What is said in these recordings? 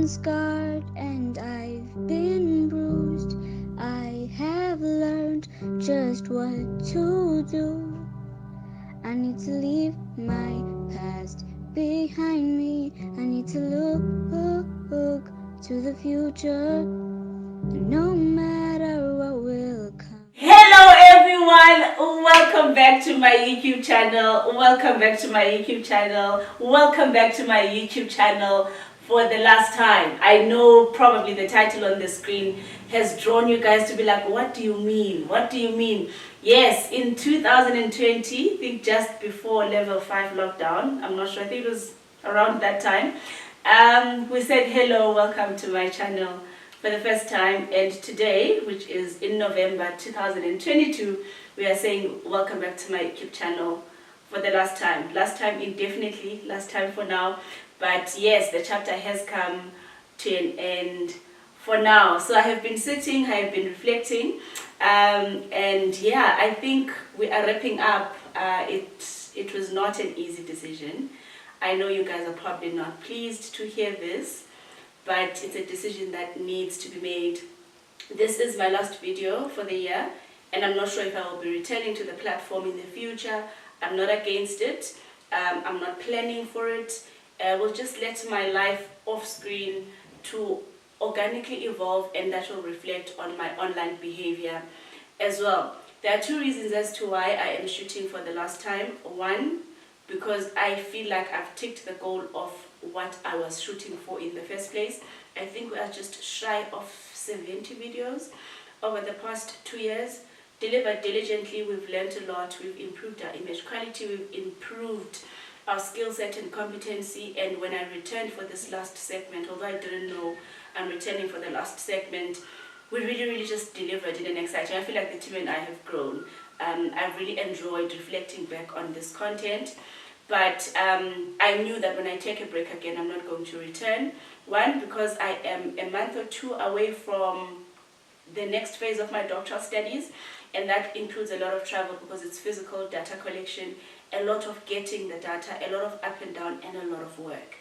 been scarred and I've been bruised. I have learned just what to do. I need to leave my past behind me. I need to look to the future. No matter what will come. Hello everyone, welcome back to my YouTube channel. Welcome back to my YouTube channel. Welcome back to my YouTube channel for the last time. I know probably the title on the screen has drawn you guys to be like, what do you mean? What do you mean? Yes, in 2020, I think just before level 5 lockdown, I'm not sure, I think it was around that time, we said hello, welcome to my channel for the first time, and today, which is in November 2022, we are saying welcome back to my YouTube channel for the last time indefinitely, last time for now. But yes, the chapter has come to an end for now. So I have been sitting, I have been reflecting, and yeah, I think we are wrapping up. It was not an easy decision. I know you guys are probably not pleased to hear this, but it's a decision that needs to be made. This is my last video for the year, and I'm not sure if I will be returning to the platform in the future. I'm not against it. I'm not planning for it. I will just let my life off screen to organically evolve, and that will reflect on my online behavior as well. There are two reasons as to why I am shooting for the last time. One, because I feel like I've ticked the goal of what I was shooting for in the first place. I think we are just shy of 70 videos over the past 2 years. Delivered diligently, we've learned a lot, we've improved our image quality, we've improved our skill set and competency. And when I returned for this last segment, although I didn't know I'm returning for the last segment, we really just delivered in an exciting. I feel like the team and I have grown. I've really enjoyed reflecting back on this content. But I knew that when I take a break again, I'm not going to return. One, because I am a month or two away from the next phase of my doctoral studies, and that includes a lot of travel because it's physical data collection, a lot of getting the data, a lot of up and down, and a lot of work.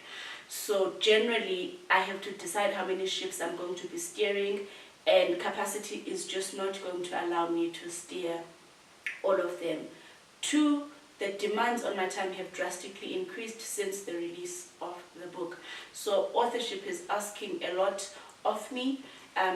So generally, I have to decide how many ships I'm going to be steering, and capacity is just not going to allow me to steer all of them. Two, the demands on my time have drastically increased since the release of the book. So authorship is asking a lot of me,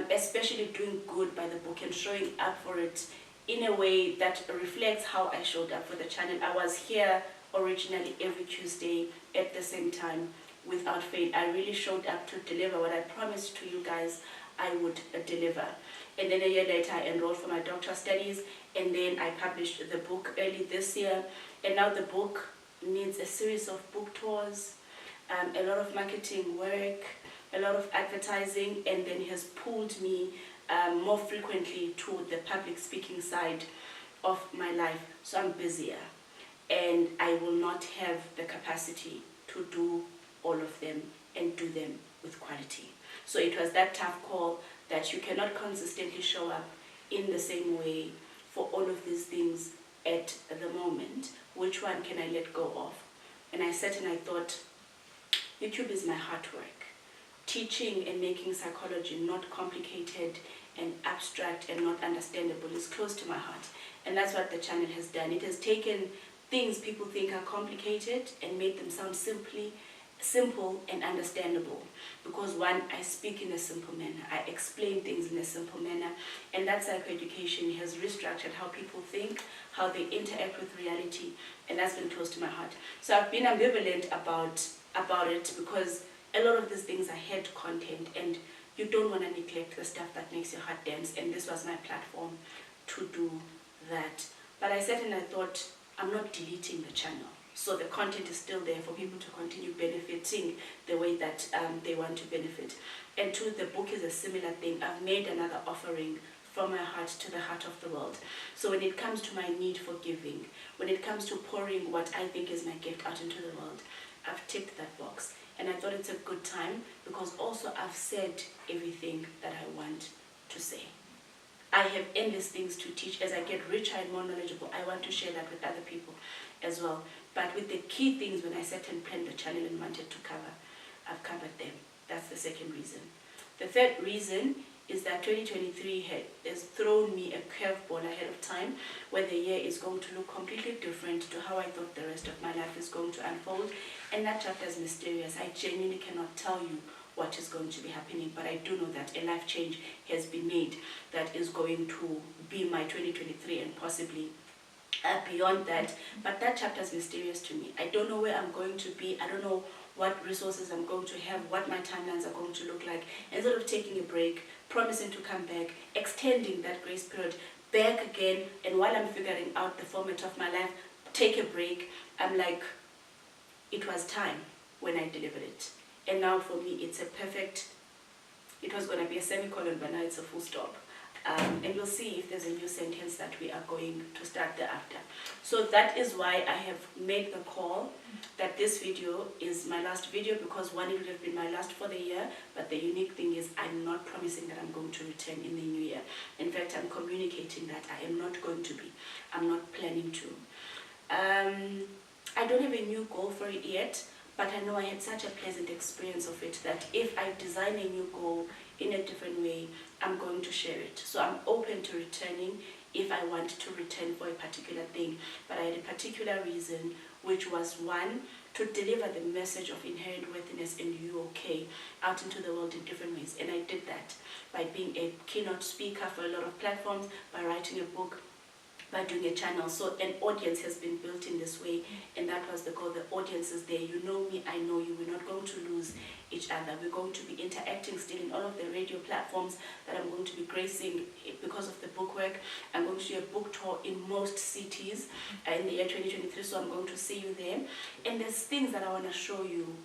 especially doing good by the book and showing up for it in a way that reflects how I showed up for the channel. I was here originally every Tuesday at the same time without fail. I really showed up to deliver what I promised to you guys I would deliver. And then a year later, I enrolled for my doctoral studies, and then I published the book early this year. And now the book needs a series of book tours, a lot of marketing work, a lot of advertising, and then it has pulled me more frequently to the public speaking side of my life. So I'm busier, and I will not have the capacity to do all of them and do them with quality. So it was that tough call that you cannot consistently show up in the same way for all of these things at the moment. Which one can I let go of? And I sat and I thought, YouTube is my heart work. Teaching and making psychology not complicated and abstract and not understandable is close to my heart. And that's what the channel has done. It has taken things people think are complicated and made them sound simple and understandable, because one, I speak in a simple manner, I explain things in a simple manner, and that psychoeducation has restructured how people think, how they interact with reality, and that's been close to my heart. So I've been ambivalent about it, because a lot of these things are head content, and you don't want to neglect the stuff that makes your heart dance, and this was my platform to do that. But I sat and I thought, I'm not deleting the channel. So the content is still there for people to continue benefiting the way that they want to benefit. And two, the book is a similar thing. I've made another offering from my heart to the heart of the world. So when it comes to my need for giving, when it comes to pouring what I think is my gift out into the world, I've ticked that box. And I thought it's a good time, because also I've said everything that I want to say. I have endless things to teach. As I get richer and more knowledgeable, I want to share that with other people as well. But with the key things, when I sat and planned the channel and wanted to cover, I've covered them. That's the the second reason. The third reason is that 2023 has thrown me a curveball ahead of time, where the year is going to look completely different to how I thought the rest of my life is going to unfold. And that chapter is mysterious. I genuinely cannot tell you what is going to be happening, but I do know that a life change has been made that is going to be my 2023 and possibly beyond that. But that chapter is mysterious to me. I don't know where I'm going to be. I don't know what resources I'm going to have, what my timelines are going to look like. Instead of taking a break, promising to come back, extending that grace period back again, and while I'm figuring out the format of my life, take a break, I'm like, it was time when I delivered it. And now for me, it's a perfect, it was going to be a semicolon, but now it's a full stop. And we'll see if there's a new sentence that we are going to start thereafter. So that is why I have made the call that this video is my last video, because one, it would have been my last for the year, but the unique thing is I'm not promising that I'm going to return in the new year. In fact, I'm communicating that I am not going to be. I'm not planning to. I don't have a new goal for it yet, but I know I had such a pleasant experience of it that if I design a new goal in a different way, I'm going to share it. So I'm open to returning if I want to return for a particular thing. But I had a particular reason, which was one, to deliver the message of inherent worthiness and you okay out into the world in different ways. And I did that by being a keynote speaker for a lot of platforms, by writing a book, by doing a channel. So an audience has been built in this way, and that was the goal. The audience is there. You know me, I know you. We're not going to lose each other. We're going to be interacting still in all of the radio platforms that I'm going to be gracing because of the book work. I'm going to do a book tour in most cities in the year 2023, so I'm going to see you there. And there's things that I want to show you,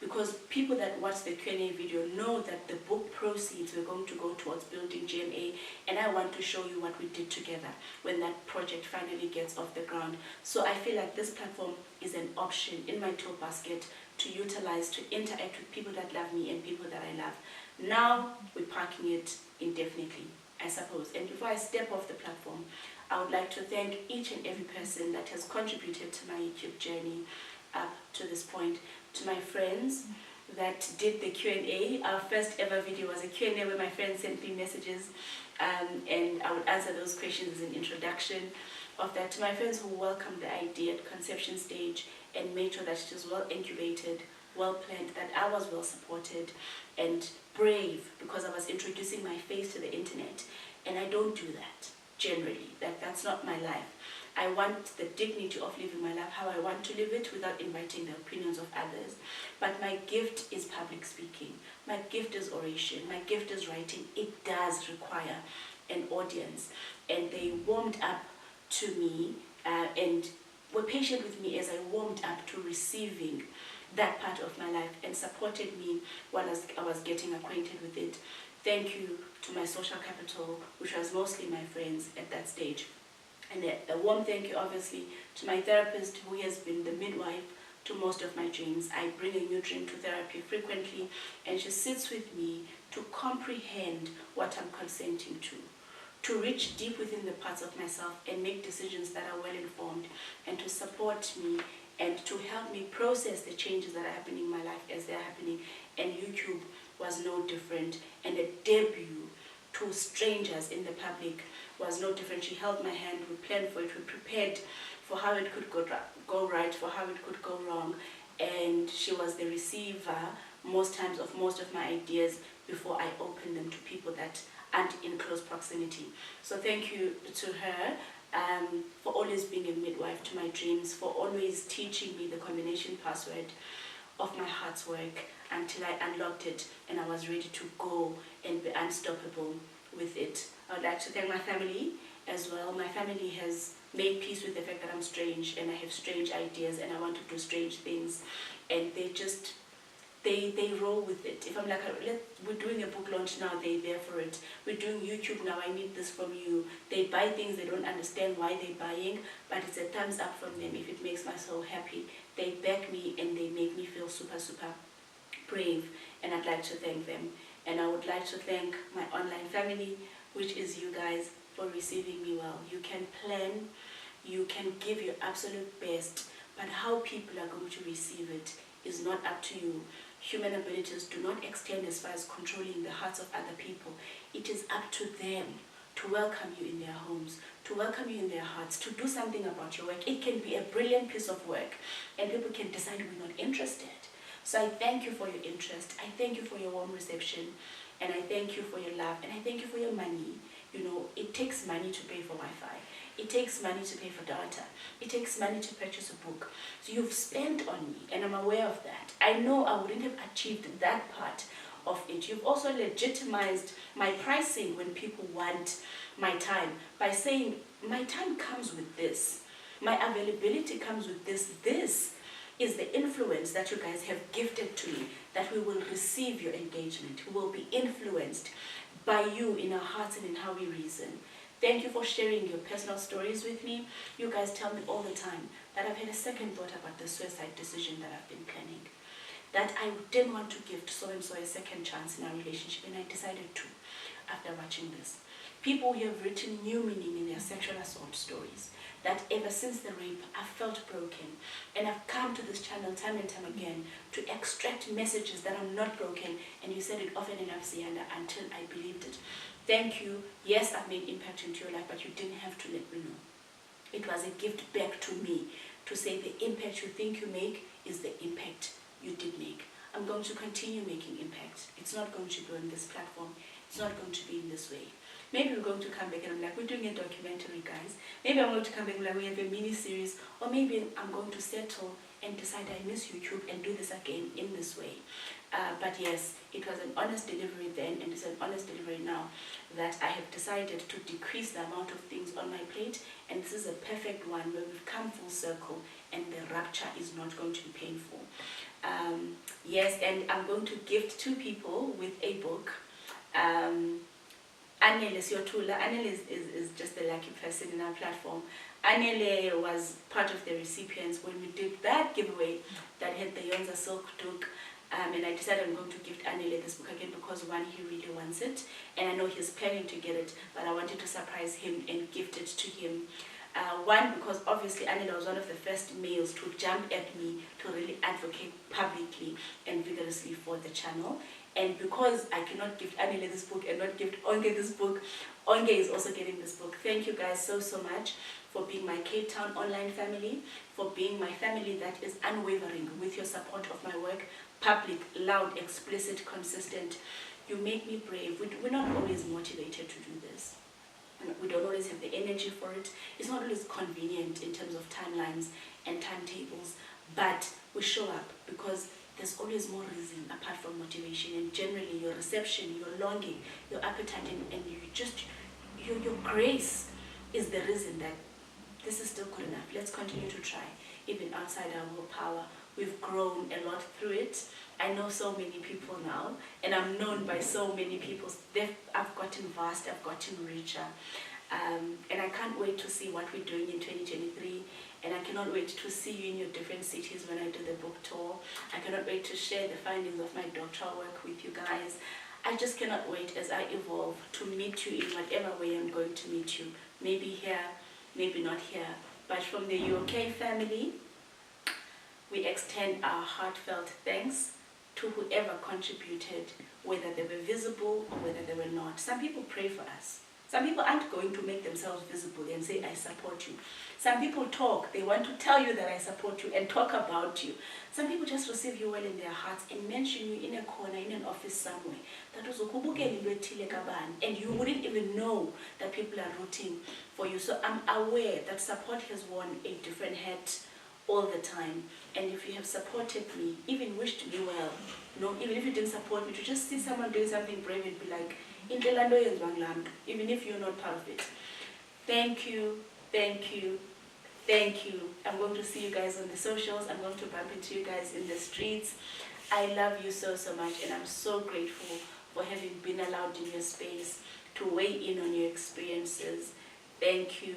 because people that watch the Q&A video know that the book proceeds were going to go towards building GMA, and I want to show you what we did together when that project finally gets off the ground. So I feel like this platform is an option in my tool basket to utilize, to interact with people that love me and people that I love. Now we're parking it indefinitely, I suppose. And before I step off the platform, I would like to thank each and every person that has contributed to my YouTube journey up to this point. To my friends that did the Q&A. Our first ever video was a Q&A where my friends sent me messages, and I would answer those questions as an introduction of that. To my friends who welcomed the idea at conception stage and made sure that it was well incubated, well planned, that I was well supported and brave, because I was introducing my face to the internet, and I don't do that generally. That's not my life. I want the dignity of living my life how I want to live it, without inviting the opinions of others. But my gift is public speaking. My gift is oration. My gift is writing. It does require an audience. And they warmed up to me and were patient with me as I warmed up to receiving that part of my life and supported me while I was getting acquainted with it. Thank you to my social capital, which was mostly my friends at that stage. And a warm thank you, obviously, to my therapist, who has been the midwife to most of my dreams. I bring a new dream to therapy frequently, and she sits with me to comprehend what I'm consenting to reach deep within the parts of myself and make decisions that are well informed, and to support me and to help me process the changes that are happening in my life as they're happening. And YouTube was no different, and a debut to strangers in the public was no different. She held my hand, we planned for it, we prepared for how it could go right, for how it could go wrong, and she was the receiver most times of most of my ideas before I opened them to people that aren't in close proximity. So thank you to her for always being a midwife to my dreams, for always teaching me the combination password of my heart's work until I unlocked it and I was ready to go and be unstoppable with it. I would like to thank my family as well. My family has made peace with the fact that I'm strange and I have strange ideas and I want to do strange things, and they roll with it. If I'm like, we're doing a book launch now, they're there for it. We're doing YouTube now, I need this from you. They buy things, they don't understand why they're buying, but it's a thumbs up from them if it makes my soul happy. They back me and they make me feel super, super brave, and I'd like to thank them. And I would like to thank my online family, which is you guys, for receiving me well. You can plan, you can give your absolute best, but how people are going to receive it is not up to you. human abilities do not extend as far as controlling the hearts of other people. It is up to them to welcome you in their homes, to welcome you in their hearts, to do something about your work. It can be a brilliant piece of work, and people can decide we're not interested. So I thank you for your interest. I thank you for your warm reception, and I thank you for your love, and I thank you for your money. You know, it takes money to pay for Wi-Fi. It takes money to pay for data. It takes money to purchase a book. So you've spent on me, and I'm aware of that. I know I wouldn't have achieved that part of it. You've also legitimized my pricing when people want my time by saying, my time comes with this. My availability comes with this. This is the influence that you guys have gifted to me, that we will receive your engagement. We will be influenced by you in our hearts and in how we reason. Thank you for sharing your personal stories with me. You guys tell me all the time that I've had a second thought about the suicide decision that I've been planning. That I didn't want to give so-and-so a second chance in our relationship, and I decided to after watching this. People who have written new meaning in their sexual assault stories, that ever since the rape, I've felt broken. And I've come to this channel time and time again to extract messages that I'm not broken, and you said it often enough, Ziyanda, until I believed it. Thank you. Yes, I've made impact into your life, but you didn't have to let me know. It was a gift back to me to say the impact you think you make is the impact you did make. I'm going to continue making impact. It's not going to be on this platform. It's not going to be in this way. Maybe we're going to come back and I'm like, we're doing a documentary, guys. Maybe I'm going to come back and like, we have a mini series. Or maybe I'm going to settle and decide I miss YouTube and do this again in this way. But yes, it was an honest delivery then, and it's an honest delivery now, that I have decided to decrease the amount of things on my plate, and this is a perfect one where we've come full circle and the rapture is not going to be painful. Yes, and I'm going to gift 2 people with a book. Anele Siotula. Anele is just the lucky person in our platform. Anele was part of the recipients when we did that giveaway that had the Yonza Silk Duke. And I decided I'm going to gift Anele this book again because one, he really wants it, and I know he's planning to get it, but I wanted to surprise him and gift it to him. One, because obviously Anele was one of the first males to jump at me to really advocate publicly and vigorously for the channel. And because I cannot gift Anele this book and not gift Onge this book, Onge is also getting this book. Thank you guys so much for being my Cape Town online family, for being my family that is unwavering with your support of my work. Public, loud, explicit, consistent. You make me brave. We're not always motivated to do this. We don't always have the energy for it. It's not always convenient in terms of timelines and timetables, but we show up because there's always more reason apart from motivation, and generally your reception, your longing, your appetite, and your grace is the reason that this is still good enough. Let's continue to try, even outside our willpower. We've grown a lot through it. I know so many people now, and I'm known by so many people. I've gotten vast, I've gotten richer. And I can't wait to see what we're doing in 2023. And I cannot wait to see you in your different cities when I do the book tour. I cannot wait to share the findings of my doctoral work with you guys. I just cannot wait as I evolve to meet you in whatever way I'm going to meet you. Maybe here, maybe not here. But from the UK family, we extend our heartfelt thanks to whoever contributed, whether they were visible or whether they were not. Some people pray for us. Some people aren't going to make themselves visible and say, I support you. Some people talk. They want to tell you that I support you and talk about you. Some people just receive you well in their hearts and mention you in a corner, in an office somewhere. And you wouldn't even know that people are rooting for you. So I'm aware that support has worn a different hat all the time. And if you have supported me, even wished me well, even if you didn't support me, to just see someone doing something brave and be like, even if you're not part of it. Thank you, thank you, thank you. I'm going to see you guys on the socials. I'm going to bump into you guys in the streets. I love you so much, and I'm so grateful for having been allowed in your space to weigh in on your experiences. Thank you,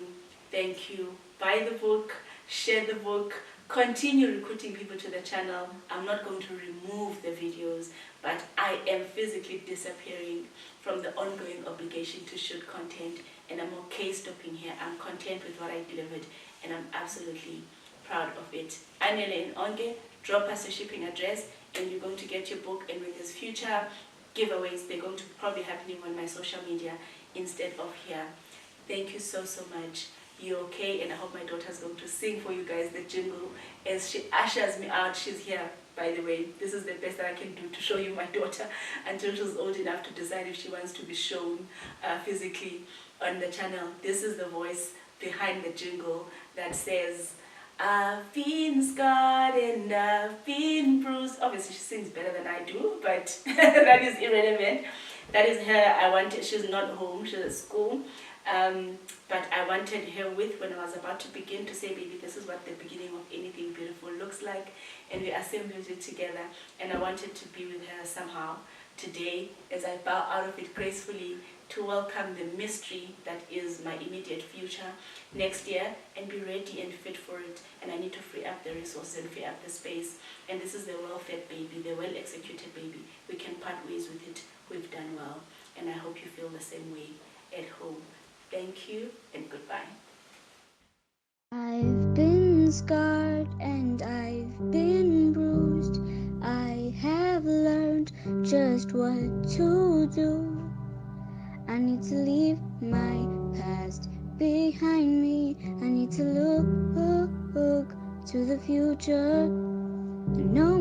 thank you. Buy the book, share the book, continue recruiting people to the channel. I'm not going to remove the videos, but I am physically disappearing from the ongoing obligation to shoot content, and I'm okay stopping here. I'm content with what I delivered, and I'm absolutely proud of it. Anele and Onge, drop us a shipping address, and you're going to get your book. And with his future giveaways, they're going to probably happening on my social media instead of here. Thank you so much. You're okay, and I hope my daughter's going to sing for you guys the jingle as she ushers me out. She's here, by the way. This is the best that I can do to show you my daughter until she's old enough to decide if she wants to be shown physically on the channel. This is the voice behind the jingle that says, I've been scarred and I've been bruised. Obviously she sings better than I do, but that is irrelevant. That is her. She's not home, she's at school. But I wanted her with when I was about to begin to say, baby, this is what the beginning of anything beautiful looks like, and we assembled it together, and I wanted to be with her somehow today as I bow out of it gracefully to welcome the mystery that is my immediate future next year and be ready and fit for it. And I need to free up the resources and free up the space. And this is the well-fed baby, the well-executed baby. We can part ways with it. We've done well. And I hope you feel the same way at home. Thank you and goodbye. I've been scarred and I've been bruised. I have learned just what to do. I need to leave my past behind me. I need to look to the future. No